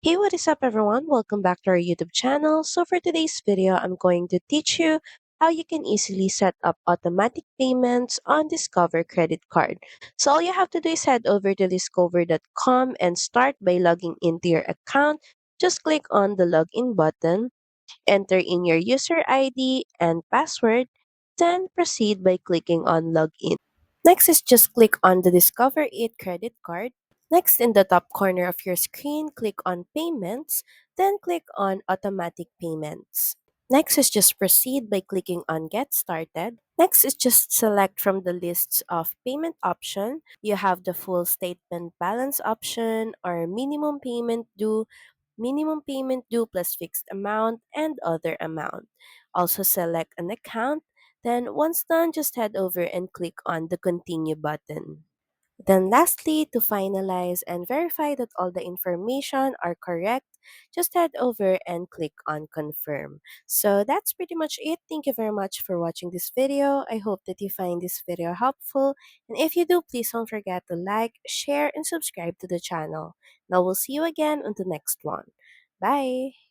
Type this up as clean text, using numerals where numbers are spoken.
Hey, what is up, everyone? Welcome back to our YouTube channel. So, for today's video, I'm going to teach you how you can easily set up automatic payments on Discover credit card. So, all you have to do is head over to discover.com and start by logging into your account. Just click on the login button, enter in your user ID and password, then proceed by clicking on login. Next is just click on the Discover It credit card. Next, in the top corner of your screen, click on Payments, then click on Automatic Payments. Next is just proceed by clicking on Get Started. Next is just select from the lists of payment option. You have the full statement balance option or minimum payment due plus fixed amount, and other amount. Also select an account. Then once done, just head over and click on the continue button. Then lastly, to finalize and verify that all the information are correct, just head over and click on confirm. So that's pretty much it. Thank you very much for watching this video. I hope that you find this video helpful. And if you do, please don't forget to like, share, and subscribe to the channel. Now we'll see you again on the next one. Bye!